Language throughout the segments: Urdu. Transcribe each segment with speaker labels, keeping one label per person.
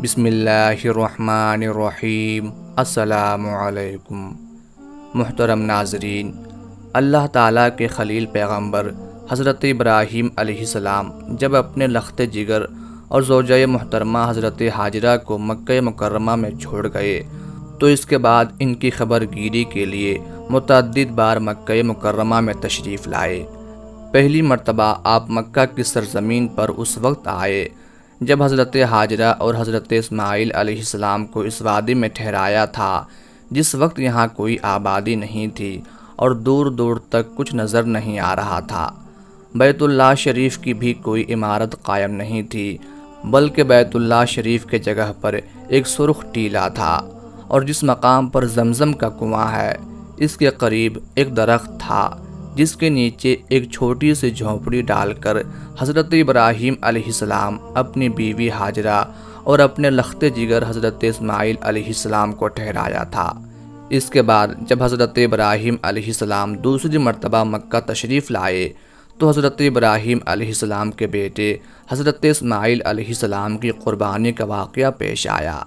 Speaker 1: بسم اللہ الرحمن الرحیم۔ السلام علیکم محترم ناظرین، اللہ تعالیٰ کے خلیل پیغمبر حضرت ابراہیم علیہ السلام جب اپنے لخت جگر اور زوجہ محترمہ حضرت ہاجرہ کو مکہ مکرمہ میں چھوڑ گئے تو اس کے بعد ان کی خبر گیری کے لیے متعدد بار مکہ مکرمہ میں تشریف لائے۔ پہلی مرتبہ آپ مکہ کی سرزمین پر اس وقت آئے جب حضرت ہاجرہ اور حضرت اسماعیل علیہ السلام کو اس وادی میں ٹھہرایا تھا، جس وقت یہاں کوئی آبادی نہیں تھی اور دور دور تک کچھ نظر نہیں آ رہا تھا۔ بیت اللہ شریف کی بھی کوئی عمارت قائم نہیں تھی، بلکہ بیت اللہ شریف کے جگہ پر ایک سرخ ٹیلہ تھا، اور جس مقام پر زمزم کا کنواں ہے اس کے قریب ایک درخت تھا جس کے نیچے ایک چھوٹی سی جھونپڑی ڈال کر حضرت ابراہیم علیہ السلام اپنی بیوی ہاجرہ اور اپنے لخت جگر حضرت اسماعیل علیہ السلام کو ٹھہرایا تھا۔ اس کے بعد جب حضرت ابراہیم علیہ السلام دوسری مرتبہ مکہ تشریف لائے تو حضرت ابراہیم علیہ السلام کے بیٹے حضرت اسماعیل علیہ السلام کی قربانی کا واقعہ پیش آیا۔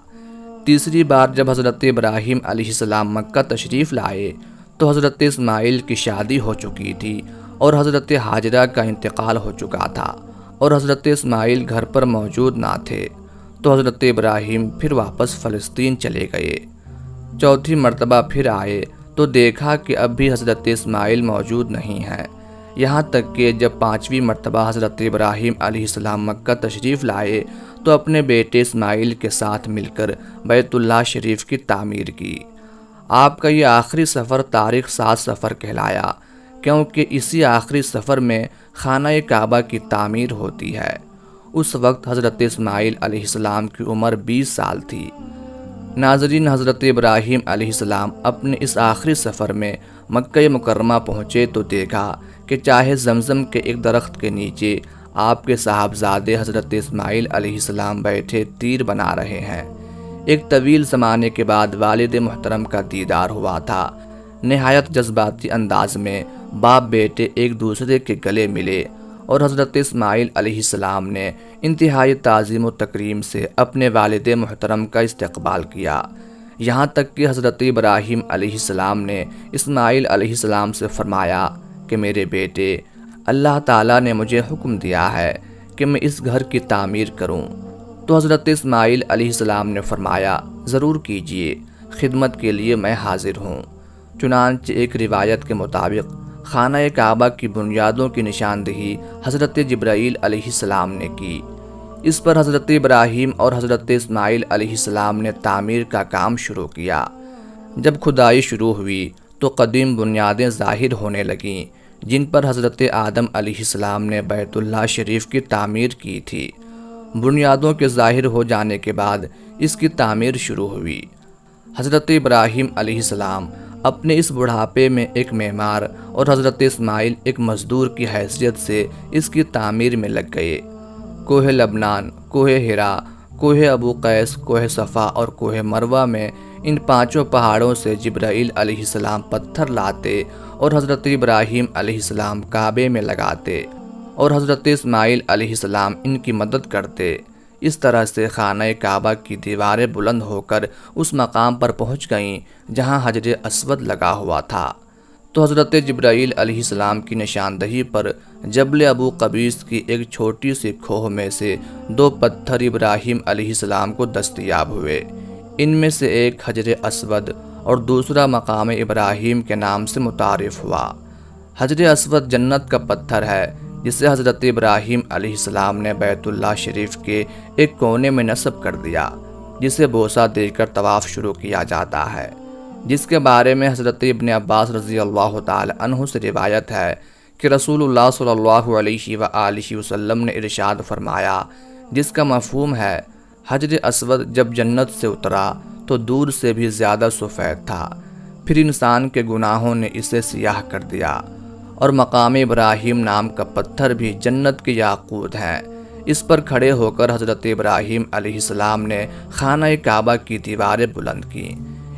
Speaker 1: تیسری بار جب حضرت ابراہیم علیہ السلام مکہ تشریف لائے تو حضرت اسماعیل کی شادی ہو چکی تھی اور حضرت ہاجرہ کا انتقال ہو چکا تھا، اور حضرت اسماعیل گھر پر موجود نہ تھے، تو حضرت ابراہیم پھر واپس فلسطین چلے گئے۔ چوتھی مرتبہ پھر آئے تو دیکھا کہ اب بھی حضرت اسماعیل موجود نہیں ہیں، یہاں تک کہ جب پانچویں مرتبہ حضرت ابراہیم علیہ السلام مکہ تشریف لائے تو اپنے بیٹے اسماعیل کے ساتھ مل کر بیت اللہ شریف کی تعمیر کی۔ آپ کا یہ آخری سفر تاریخ ساز سفر کہلایا، کیونکہ اسی آخری سفر میں خانہ کعبہ کی تعمیر ہوتی ہے۔ اس وقت حضرت اسماعیل علیہ السلام کی عمر 20 سال تھی۔ ناظرین، حضرت ابراہیم علیہ السلام اپنے اس آخری سفر میں مکہ مکرمہ پہنچے تو دیکھا کہ چاہے زمزم کے ایک درخت کے نیچے آپ کے صاحبزادے حضرت اسماعیل علیہ السلام بیٹھے تیر بنا رہے ہیں۔ ایک طویل زمانے کے بعد والد محترم کا دیدار ہوا تھا۔ نہایت جذباتی انداز میں باپ بیٹے ایک دوسرے کے گلے ملے اور حضرت اسماعیل علیہ السلام نے انتہائی تعظیم و تکریم سے اپنے والد محترم کا استقبال کیا، یہاں تک کہ حضرت ابراہیم علیہ السلام نے اسماعیل علیہ السلام سے فرمایا کہ میرے بیٹے، اللہ تعالیٰ نے مجھے حکم دیا ہے کہ میں اس گھر کی تعمیر کروں۔ تو حضرت اسماعیل علیہ السلام نے فرمایا، ضرور کیجئے، خدمت کے لیے میں حاضر ہوں۔ چنانچہ ایک روایت کے مطابق خانہ کعبہ کی بنیادوں کی نشاندہی حضرت جبرائیل علیہ السلام نے کی۔ اس پر حضرت ابراہیم اور حضرت اسماعیل علیہ السلام نے تعمیر کا کام شروع کیا۔ جب کھدائی شروع ہوئی تو قدیم بنیادیں ظاہر ہونے لگیں جن پر حضرت آدم علیہ السلام نے بیت اللہ شریف کی تعمیر کی تھی۔ بنیادوں کے ظاہر ہو جانے کے بعد اس کی تعمیر شروع ہوئی۔ حضرت ابراہیم علیہ السلام اپنے اس بڑھاپے میں ایک معمار اور حضرت اسماعیل ایک مزدور کی حیثیت سے اس کی تعمیر میں لگ گئے۔ کوہ لبنان، کوہ ہرا، کوہ ابو قیس، کوہ صفا اور کوہ مروہ میں ان پانچوں پہاڑوں سے جبرائیل علیہ السلام پتھر لاتے اور حضرت ابراہیم علیہ السلام کعبے میں لگاتے اور حضرت اسماعیل علیہ السلام ان کی مدد کرتے۔ اس طرح سے خانہ کعبہ کی دیواریں بلند ہو کر اس مقام پر پہنچ گئیں جہاں حجر اسود لگا ہوا تھا۔ تو حضرت جبرائیل علیہ السلام کی نشاندہی پر جبل ابو قبیس کی ایک چھوٹی سی کھوہ میں سے 2 پتھر ابراہیم علیہ السلام کو دستیاب ہوئے۔ ان میں سے ایک حجر اسود اور دوسرا مقام ابراہیم کے نام سے متعارف ہوا۔ حجر اسود جنت کا پتھر ہے جسے حضرت ابراہیم علیہ السلام نے بیت اللہ شریف کے ایک کونے میں نصب کر دیا، جسے بوسہ دے کر طواف شروع کیا جاتا ہے، جس کے بارے میں حضرت ابن عباس رضی اللہ تعالی عنہ سے روایت ہے کہ رسول اللہ صلی اللہ علیہ وآلہ وسلم نے ارشاد فرمایا، جس کا مفہوم ہے حجر اسود جب جنت سے اترا تو دور سے بھی زیادہ سفید تھا، پھر انسان کے گناہوں نے اسے سیاہ کر دیا، اور مقام ابراہیم نام کا پتھر بھی جنت کے یاقوت ہیں۔ اس پر کھڑے ہو کر حضرت ابراہیم علیہ السلام نے خانہ کعبہ کی دیواریں بلند کیں۔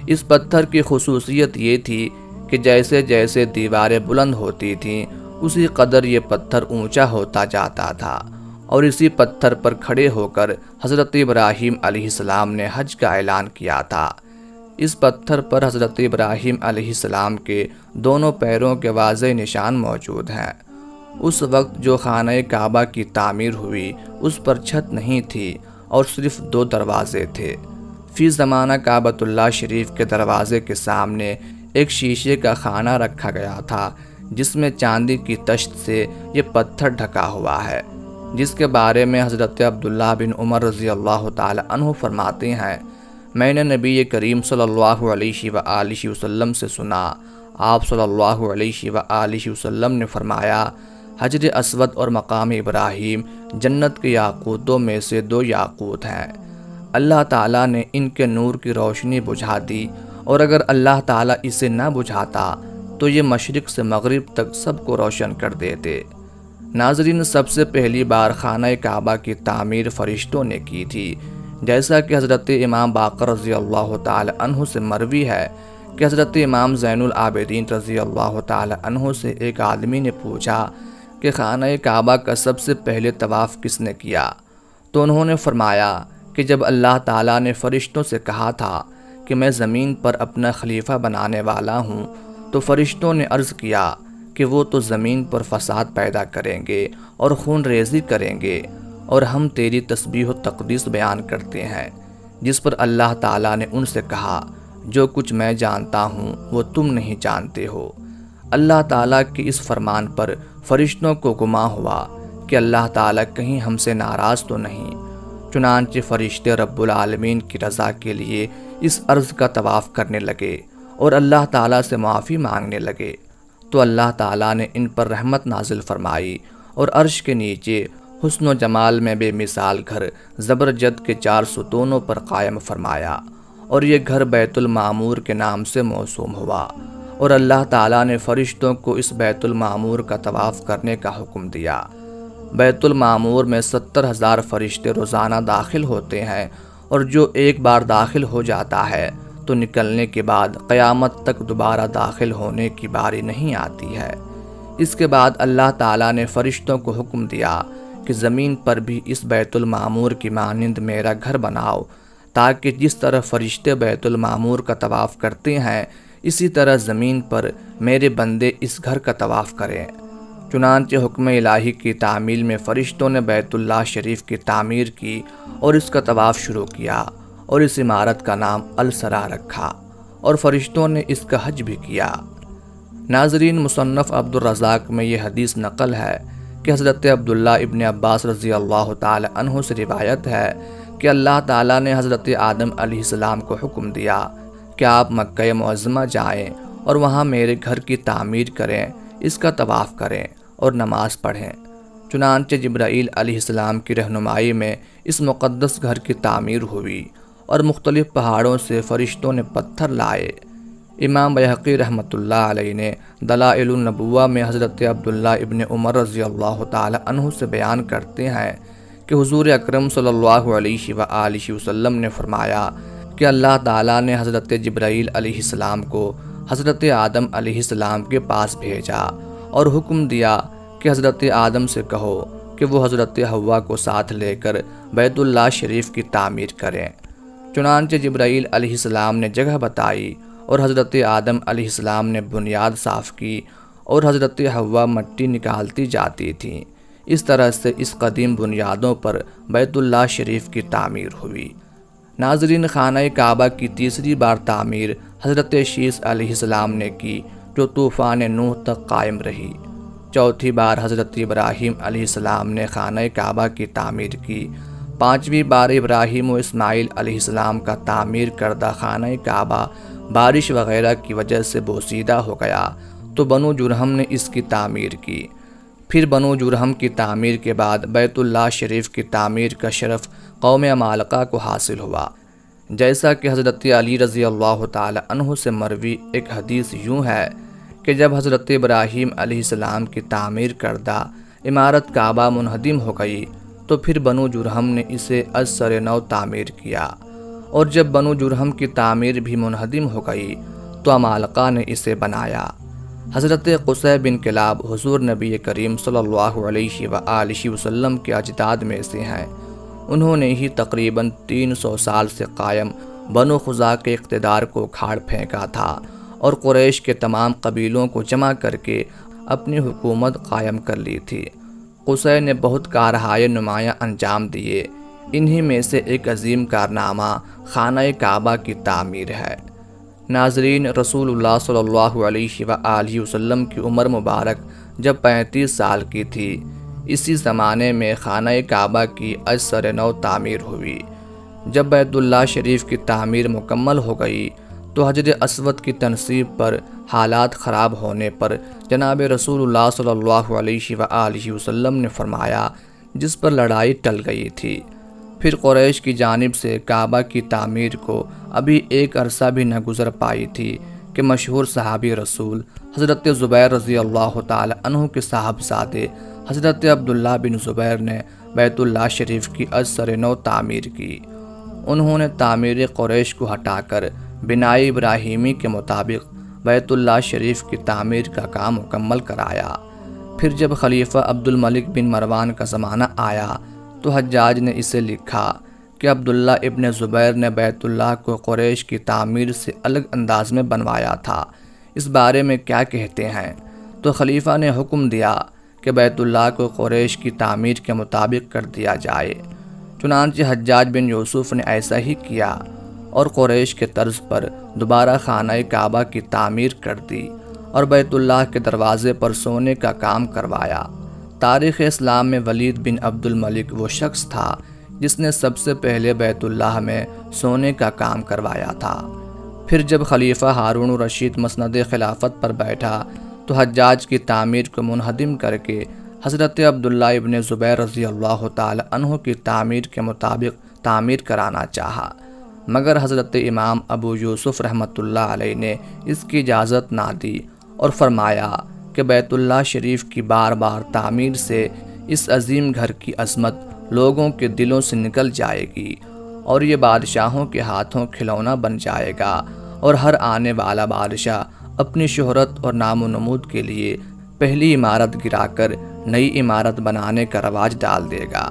Speaker 1: اس پتھر کی خصوصیت یہ تھی کہ جیسے جیسے دیواریں بلند ہوتی تھیں اسی قدر یہ پتھر اونچا ہوتا جاتا تھا، اور اسی پتھر پر کھڑے ہو کر حضرت ابراہیم علیہ السلام نے حج کا اعلان کیا تھا۔ اس پتھر پر حضرت ابراہیم علیہ السلام کے دونوں پیروں کے واضح نشان موجود ہیں۔ اس وقت جو خانہ کعبہ کی تعمیر ہوئی اس پر چھت نہیں تھی اور صرف 2 دروازے تھے۔ فی زمانہ کعبۃ اللہ شریف کے دروازے کے سامنے ایک شیشے کا خانہ رکھا گیا تھا جس میں چاندی کی تشت سے یہ پتھر ڈھکا ہوا ہے، جس کے بارے میں حضرت عبداللہ بن عمر رضی اللہ تعالی عنہ فرماتے ہیں، میں نے نبی کریم صلی اللہ علیہ وآلہ وسلم سے سنا، آپ صلی اللہ علیہ وآلہ وسلم نے فرمایا، حجر اسود اور مقام ابراہیم جنت کے یاقوتوں میں سے 2 یاقوت ہیں۔ اللہ تعالیٰ نے ان کے نور کی روشنی بجھا دی، اور اگر اللہ تعالیٰ اسے نہ بجھاتا تو یہ مشرق سے مغرب تک سب کو روشن کر دیتے۔ ناظرین، سب سے پہلی بار خانہ کعبہ کی تعمیر فرشتوں نے کی تھی، جیسا کہ حضرت امام باقر رضی اللہ تعالی عنہ سے مروی ہے کہ حضرت امام زین العابدین رضی اللہ تعالی عنہ سے ایک آدمی نے پوچھا کہ خانہ کعبہ کا سب سے پہلے طواف کس نے کیا؟ تو انہوں نے فرمایا کہ جب اللہ تعالیٰ نے فرشتوں سے کہا تھا کہ میں زمین پر اپنا خلیفہ بنانے والا ہوں، تو فرشتوں نے عرض کیا کہ وہ تو زمین پر فساد پیدا کریں گے اور خون ریزی کریں گے، اور ہم تیری تسبیح و تقدیس بیان کرتے ہیں، جس پر اللہ تعالیٰ نے ان سے کہا، جو کچھ میں جانتا ہوں وہ تم نہیں جانتے ہو۔ اللہ تعالیٰ کے اس فرمان پر فرشتوں کو گمان ہوا کہ اللہ تعالیٰ کہیں ہم سے ناراض تو نہیں، چنانچہ فرشتے رب العالمین کی رضا کے لیے اس عرض کا طواف کرنے لگے اور اللہ تعالیٰ سے معافی مانگنے لگے، تو اللہ تعالیٰ نے ان پر رحمت نازل فرمائی اور عرش کے نیچے حسن و جمال میں بے مثال گھر زبرجد کے 4 ستونوں پر قائم فرمایا، اور یہ گھر بیت المعمور کے نام سے موسوم ہوا، اور اللہ تعالیٰ نے فرشتوں کو اس بیت المعمور کا طواف کرنے کا حکم دیا۔ بیت المعمور میں 70,000 فرشتے روزانہ داخل ہوتے ہیں، اور جو ایک بار داخل ہو جاتا ہے تو نکلنے کے بعد قیامت تک دوبارہ داخل ہونے کی باری نہیں آتی ہے۔ اس کے بعد اللہ تعالیٰ نے فرشتوں کو حکم دیا کہ زمین پر بھی اس بیت المعمور کی مانند میرا گھر بناؤ، تاکہ جس طرح فرشتے بیت المعمور کا طواف کرتے ہیں اسی طرح زمین پر میرے بندے اس گھر کا طواف کریں۔ چنانچہ حکم الہی کی تعمیل میں فرشتوں نے بیت اللہ شریف کی تعمیر کی اور اس کا طواف شروع کیا، اور اس عمارت کا نام السرا رکھا، اور فرشتوں نے اس کا حج بھی کیا۔ ناظرین، مصنف عبد الرزاق میں یہ حدیث نقل ہے کہ حضرت عبداللہ ابن عباس رضی اللہ تعالی عنہ سے روایت ہے کہ اللہ تعالیٰ نے حضرت آدم علیہ السلام کو حکم دیا کہ آپ مکہ معظمہ جائیں اور وہاں میرے گھر کی تعمیر کریں، اس کا طواف کریں اور نماز پڑھیں۔ چنانچہ جبرائیل علیہ السلام کی رہنمائی میں اس مقدس گھر کی تعمیر ہوئی، اور مختلف پہاڑوں سے فرشتوں نے پتھر لائے۔ امام بیہقی رحمۃ اللہ علیہ نے دلائل النبوہ میں حضرت عبداللہ ابن عمر رضی اللہ تعالی عنہ سے بیان کرتے ہیں کہ حضور اکرم صلی اللہ علیہ وآلہ وسلم نے فرمایا کہ اللہ تعالیٰ نے حضرت جبرائیل علیہ السلام کو حضرت آدم علیہ السلام کے پاس بھیجا اور حکم دیا کہ حضرت آدم سے کہو کہ وہ حضرت حوا کو ساتھ لے کر بیت اللہ شریف کی تعمیر کریں۔ چنانچہ جبرائیل علیہ السلام نے جگہ بتائی اور حضرت آدم علیہ السلام نے بنیاد صاف کی اور حضرت حوا مٹی نکالتی جاتی تھیں۔ اس طرح سے اس قدیم بنیادوں پر بیت اللہ شریف کی تعمیر ہوئی۔ ناظرین، خانہ کعبہ کی تیسری بار تعمیر حضرت شیس علیہ السلام نے کی، جو طوفان نوح تک قائم رہی۔ چوتھی بار حضرت ابراہیم علیہ السلام نے خانہ کعبہ کی تعمیر کی۔ پانچویں بار ابراہیم و اسماعیل علیہ السلام کا تعمیر کردہ خانہ کعبہ بارش وغیرہ کی وجہ سے بوسیدہ ہو گیا تو بنو جرہم نے اس کی تعمیر کی۔ پھر بنو جرہم کی تعمیر کے بعد بیت اللہ شریف کی تعمیر کا شرف قوم عمالقہ کو حاصل ہوا، جیسا کہ حضرت علی رضی اللہ تعالی عنہ سے مروی ایک حدیث یوں ہے کہ جب حضرت ابراہیم علیہ السلام کی تعمیر کردہ عمارت کعبہ منہدم ہو گئی تو پھر بنو جرہم نے اسے از سر نو تعمیر کیا، اور جب بنو جرہم کی تعمیر بھی منہدم ہو گئی تو عمالقہ نے اسے بنایا۔ حضرت قصی بن کلاب حضور نبی کریم صلی اللہ علیہ وآلہ وسلم کے اجداد میں سے ہیں۔ انہوں نے ہی تقریباً 300 سال سے قائم بنو خزاع کے اقتدار کو کھاڑ پھینکا تھا اور قریش کے تمام قبیلوں کو جمع کر کے اپنی حکومت قائم کر لی تھی۔ قصی نے بہت کارہائے نمایاں انجام دیے، انہی میں سے ایک عظیم کارنامہ خانہ کعبہ کی تعمیر ہے۔ ناظرین، رسول اللہ صلی اللہ علیہ وآلہ وسلم کی عمر مبارک جب 35 سال کی تھی، اسی زمانے میں خانہ کعبہ کی از سر نو تعمیر ہوئی۔ جب بیت اللہ شریف کی تعمیر مکمل ہو گئی تو حجر اسود کی تنصیب پر حالات خراب ہونے پر جناب رسول اللہ صلی اللہ علیہ وآلہ وسلم نے فرمایا، جس پر لڑائی ٹل گئی تھی۔ پھر قریش کی جانب سے کعبہ کی تعمیر کو ابھی ایک عرصہ بھی نہ گزر پائی تھی کہ مشہور صحابی رسول حضرت زبیر رضی اللہ تعالی عنہ کے صاحبزادے حضرت عبداللہ بن زبیر نے بیت اللہ شریف کی از سر نو تعمیر کی۔ انہوں نے تعمیر قریش کو ہٹا کر بنائے ابراہیمی کے مطابق بیت اللہ شریف کی تعمیر کا کام مکمل کرایا۔ پھر جب خلیفہ عبد الملک بن مروان کا زمانہ آیا تو حجاج نے اسے لکھا کہ عبداللہ ابن زبیر نے بیت اللہ کو قریش کی تعمیر سے الگ انداز میں بنوایا تھا، اس بارے میں کیا کہتے ہیں؟ تو خلیفہ نے حکم دیا کہ بیت اللہ کو قریش کی تعمیر کے مطابق کر دیا جائے۔ چنانچہ حجاج بن یوسف نے ایسا ہی کیا اور قریش کے طرز پر دوبارہ خانہ کعبہ کی تعمیر کر دی اور بیت اللہ کے دروازے پر سونے کا کام کروایا۔ تاریخ اسلام میں ولید بن عبد الملک وہ شخص تھا جس نے سب سے پہلے بیت اللہ میں سونے کا کام کروایا تھا۔ پھر جب خلیفہ ہارون الرشید مسند خلافت پر بیٹھا تو حجاج کی تعمیر کو منہدم کر کے حضرت عبداللہ ابن زبیر رضی اللہ تعالی عنہ کی تعمیر کے مطابق تعمیر کرانا چاہا، مگر حضرت امام ابو یوسف رحمۃ اللہ علیہ نے اس کی اجازت نہ دی اور فرمایا کہ بیت اللہ شریف کی بار بار تعمیر سے اس عظیم گھر کی عظمت لوگوں کے دلوں سے نکل جائے گی اور یہ بادشاہوں کے ہاتھوں کھلونا بن جائے گا اور ہر آنے والا بادشاہ اپنی شہرت اور نام و نمود کے لیے پہلی عمارت گرا کر نئی عمارت بنانے کا رواج ڈال دے گا،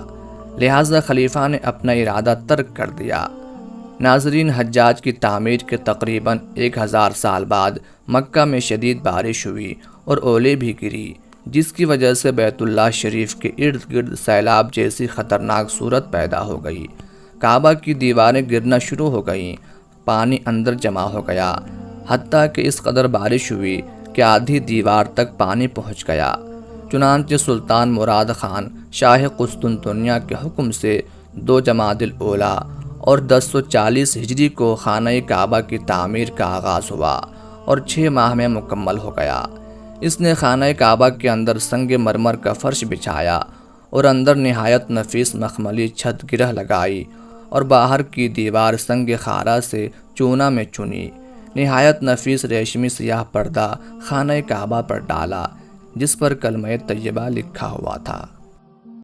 Speaker 1: لہٰذا خلیفہ نے اپنا ارادہ ترک کر دیا۔ ناظرین، حجاج کی تعمیر کے تقریباً 1000 سال بعد مکہ میں شدید بارش ہوئی اور اولے بھی گری، جس کی وجہ سے بیت اللہ شریف کے ارد گرد سیلاب جیسی خطرناک صورت پیدا ہو گئی۔ کعبہ کی دیواریں گرنا شروع ہو گئیں، پانی اندر جمع ہو گیا، حتیٰ کہ اس قدر بارش ہوئی کہ آدھی دیوار تک پانی پہنچ گیا۔ چنانچہ سلطان مراد خان شاہ قسطنطنیہ کے حکم سے 2 جمادی الاولیٰ اور 1040 ہجری کو خانہ کعبہ کی تعمیر کا آغاز ہوا اور 6 ماہ میں مکمل ہو گیا۔ اس نے خانہ کعبہ کے اندر سنگ مرمر کا فرش بچھایا اور اندر نہایت نفیس مخملی چھت گرہ لگائی اور باہر کی دیوار سنگ خارا سے چونا میں چنی۔ نہایت نفیس ریشمی سیاہ پردہ خانہ کعبہ پر ڈالا جس پر کلمہ طیبہ لکھا ہوا تھا۔